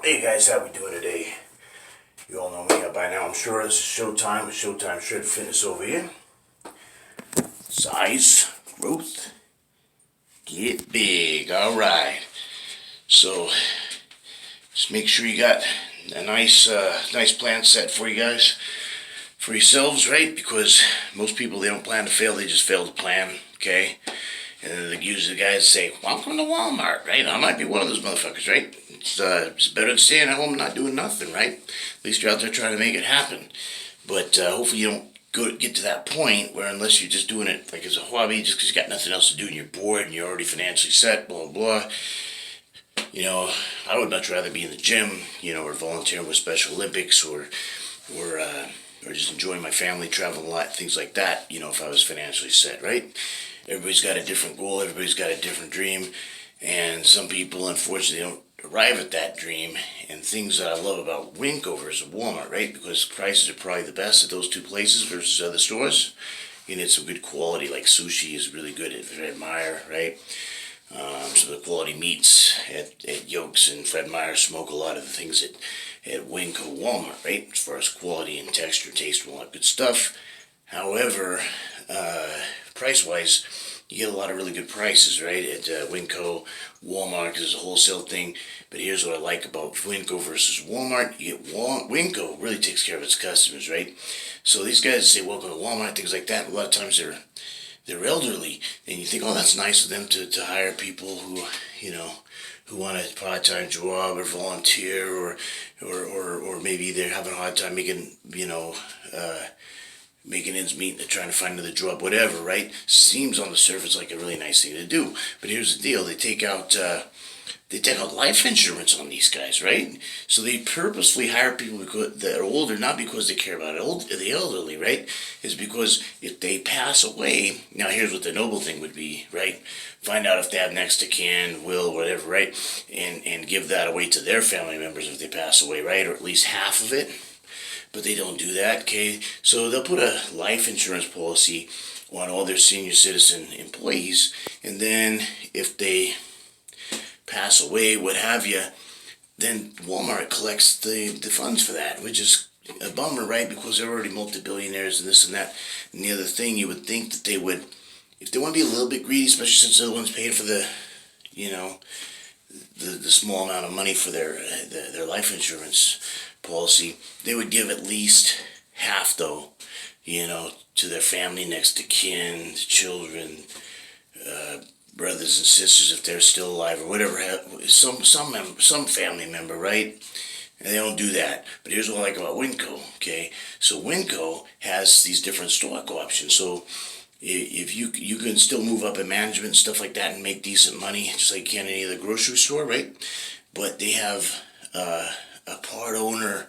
Hey guys, how we doing today? You all know me by now, I'm sure. This is Showtime with Showtime Shred Fitness over here. Size, growth, get big. Alright. So, just make sure you got a nice plan set for you guys. For yourselves, right? Because most people, they don't plan to fail, they just fail to plan, okay? And then usually the guys say, welcome to Walmart, right? I might be one of those motherfuckers, right? It's better than staying at home and not doing nothing, right? At least you're out there trying to make it happen. But hopefully you don't get to that point where, unless you're just doing it like as a hobby, just because you got nothing else to do and you're bored and you're already financially set, blah, blah, blah. You know, I would much rather be in the gym, or volunteering with Special Olympics or just enjoying my family, traveling a lot, things like that, if I was financially set, right? Everybody's got a different goal, everybody's got a different dream, and some people, unfortunately, don't arrive at that dream. And things that I love about Winco versus Walmart, right? Because prices are probably the best at those two places versus other stores. And it's some good quality, like sushi is really good at Fred Meyer, right? Some of the quality meats at Yolks and Fred Meyer smoke a lot of the things at Winco Walmart, right? As far as quality and texture, taste, and all that good stuff. However, price-wise, you get a lot of really good prices, right? At Winco, Walmart, because it's a wholesale thing. But here's what I like about Winco versus Walmart. You get Winco really takes care of its customers, right? So these guys say, welcome to Walmart, things like that. A lot of times they're elderly, and you think, oh, that's nice of them to hire people who want a part-time job or volunteer, or maybe they're having a hard time making ends meet and they're trying to find another job, whatever, right? Seems on the surface like a really nice thing to do, but here's the deal: they take out life insurance on these guys, right? So they purposely hire people that are older, not because they care about the elderly, right? It's because if they pass away, now here's what the noble thing would be, right? Find out if they have next to kin, will, whatever, right? And give that away to their family members if they pass away, right? Or at least half of it. But they don't do that, okay? So they'll put a life insurance policy on all their senior citizen employees, and then if they pass away, what have you, then Walmart collects the funds for that, which is a bummer, right? Because they're already multi-billionaires and this and that. And the other thing, you would think that they would, if they want to be a little bit greedy, especially since they're the ones paying for the small amount of money for their life insurance policy, they would give at least half, though, to their family, next to kin, children, brothers and sisters if they're still alive, or whatever, some family member, right? And they don't do that. But here's what I like about Winco, okay? So Winco has these different stock options. So if you can still move up in management and stuff like that and make decent money, just like you can in any other grocery store, right? But they have a part owner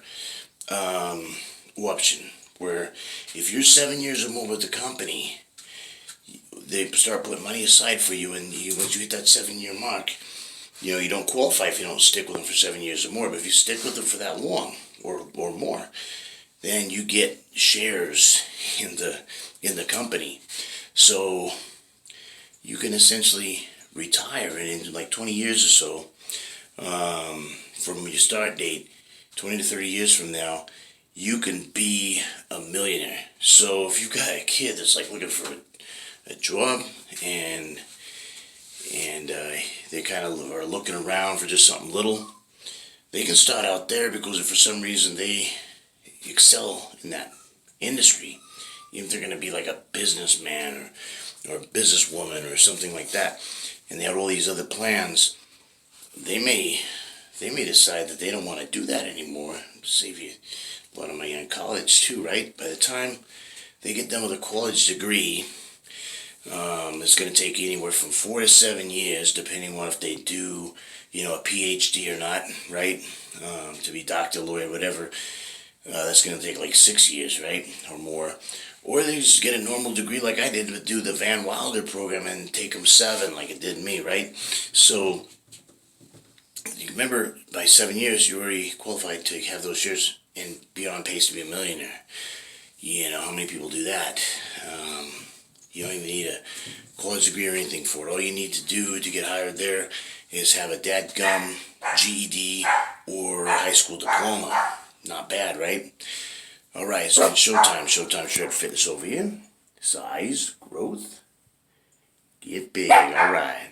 option, where if you're 7 years or more with the company, they start putting money aside for you, and once you hit that 7-year mark, you don't qualify if you don't stick with them for 7 years or more. But if you stick with them for that long or more, then you get shares in the company. So you can essentially retire in like 20 years or so from your start date. 20 to 30 years from now, you can be a millionaire. So if you've got a kid that's like looking for a job, and they kind of are looking around for just something little, they can start out there, because if for some reason they excel in that industry, even if they're going to be like a businessman or a businesswoman or something like that, and they have all these other plans, they may decide that they don't want to do that anymore. Save you a lot of money on college too, right? By the time they get done with a college degree, it's going to take anywhere from 4 to 7 years, depending on if they do, a PhD or not, right? To be doctor, lawyer, whatever. That's going to take like 6 years, right? Or more. Or they just get a normal degree like I did, but do the Van Wilder program and take them 7 like it did me, right? So you remember, by 7 years, you're already qualified to have those shares and be on pace to be a millionaire. How many people do that? You don't even need a college degree or anything for it. All you need to do to get hired there is have a dadgum GED or high school diploma. Not bad, right? Alright, so it's showtime. Showtime Shred Fitness over here. Size, growth, get big. Alright.